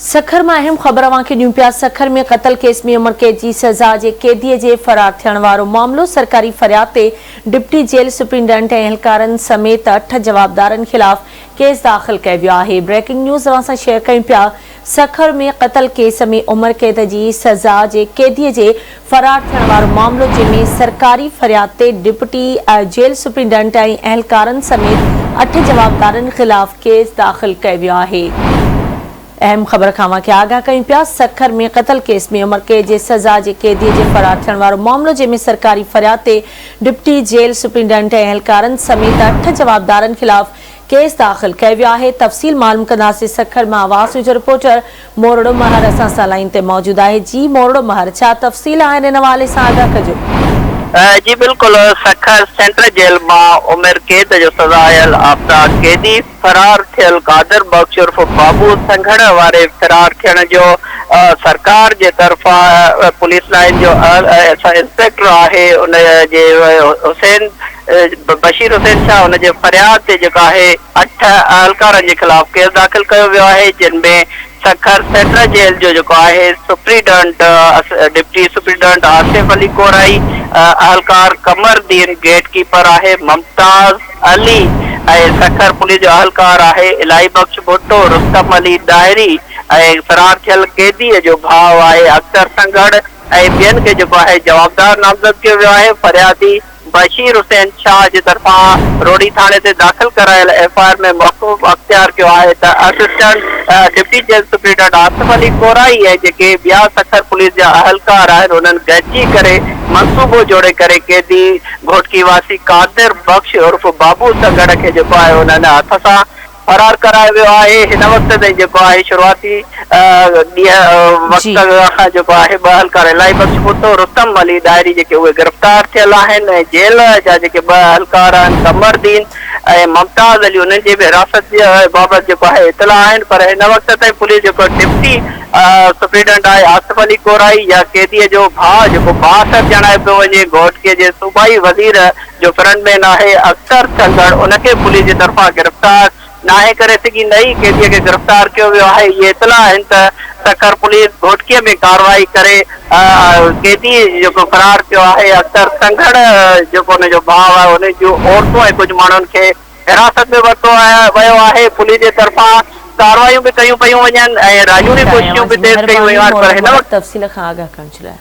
सखर में अहम ख़बर अवांखे ॾियूं पिया। सखर में क़त्ल केस में उम्र कैद जी सज़ा जे कैदीअ जे फरार थियण वारो मामलो सरकारी फरियाद ते डिप्टी जेल सुप्रींटेंडेंट ऐं अहलकारनि समेत 8 जवाबदारनि खिलाफ़ केस दाख़िल कयो वियो आहे। ब्रेकिंग न्यूज़ अवां सां शेयर कयूं पिया। सखर में क़त्ल केस में उम्र कैद जी सज़ा जे कैदीअ जे फरार थियण वारो मामलो जंहिंमें सरकारी फरियाद ते डिप्टी जेल सुप्रींटेंडेंट ऐं अहलकारनि समेत 8 जवाबदारनि खिलाफ़ केस दाख़िल कयो वियो आहे। अहम ख़बर खां के आगाह कयूं पिया। सखर में क़त्ल केस में उम्र कैद जे सज़ा जे कैदीअ जे फरार थियण वारो मामलो जंहिंमें सरकारी फरियाद ते डिप्टी जेल सुप्रींटेंडेंट ऐं अहलकारनि समेत 8 जवाबदारनि खिलाफ़ केस दाख़िल कयो वियो आहे। तफ़सील मालूम कंदासीं। सखर मां आवाज़ जो रिपोर्टर मोरड़ो महर असां सां लाइन ते मौजूद आहे। जी मोरड़ो महर, छा तफ़सील आहिनि इन हवाले सां आगाह कजो। जी बिल्कुल, सखर सेंट्रल जेल में उम्र कैद जो सजायल आफ्ता कैदी फरार थियल कादर बख्श उर्फ बाबू संघड़ वारे फरार थियण जो सरकार जे तरफा पुलिस लाइन जो इंस्पेक्टर आहे उन जे हुसैन बशीर हुसैन शाह उन जे फरियाद ते जेका है 8 अहलकारनि जे खिलाफ केस दाख़िल कयो वियो आहे, जिनमें सखर सेंट्रल जेल जो जो है superintendent deputy superintendent Asif Ali Korai, अहलकार कमरदीन गेट कीपर है मुमताज अली, सखर पुलिस जो अहलकार है इलाही बख्श भुट्टो, रुस्तम अली दायरी, फरार थियल कैदी जो भाव है अख्तर संघड़, बेन के जो है जवाबदार नामजद किया वियो है। फरियादी बशीर हुसैन शाह की तरफा रोडी थाने से दाखिल करायल एफआईआर में मौकूफ अख्तियार किया है। Assistant deputy jail superintendent Asif Ali Korai है जेके बिया सखर पुलिस जा अहलकार है उन्हनि गॾिजी करे मंसूबो जोड़े करे कैदी घोटकी वासी कादिर बख्श उर्फ बाबू संघड़ के जो है उन्हनि हथ सां फरार करायो वियो आहे। हिन वक्त ताईं जो है शुरुआती वक्त जो है अहलकार इलाही बख्श भुट्टो, रुस्तम अली दायरी जेके उहे गिरफ्तार थियल आहिनि। जेल जा जेके अहलकार आहिनि कमरदीन ऐं मुमताज अली उन्हनि जे बि हिरासत बाबति जेको आहे इतला आहिनि, पर हिन वक्त ताईं पुलिस जेको डिप्टी सुप्रीडेंट आहे आसिफ अली कोराई या कैदीअ जो भाउ जेको बासर ॼाणाए पियो वञे घोटके जे सूबाई वज़ीर जो फ्रंटमैन आहे अख्तर संघड़, उनखे पुलिस जी तरफा गिरफ्तार नाहे करे सघी नई कैदीअ खे गिरफ्तार किया वियो आहे। ये इतला आहिनि त सखर पुलिस घोटकीअ में कार्रवाई करे कैदी जो फरार थियो आहे अख्तर संघड़ जेको उन जो भाउ आहे उन जूं औरतूं ऐं कुझु माण्हुनि खे हिरासत में वरितो वियो आहे। पुलिस जे तरफा कार्रवाइयूं बि कयूं पियूं वञनि ऐं राजूरी कोशिशूं बि तेज़ कयूं वयूं आहिनि, पर हिन वक़्तु तफ़सील खां आगाह करण जे लाइ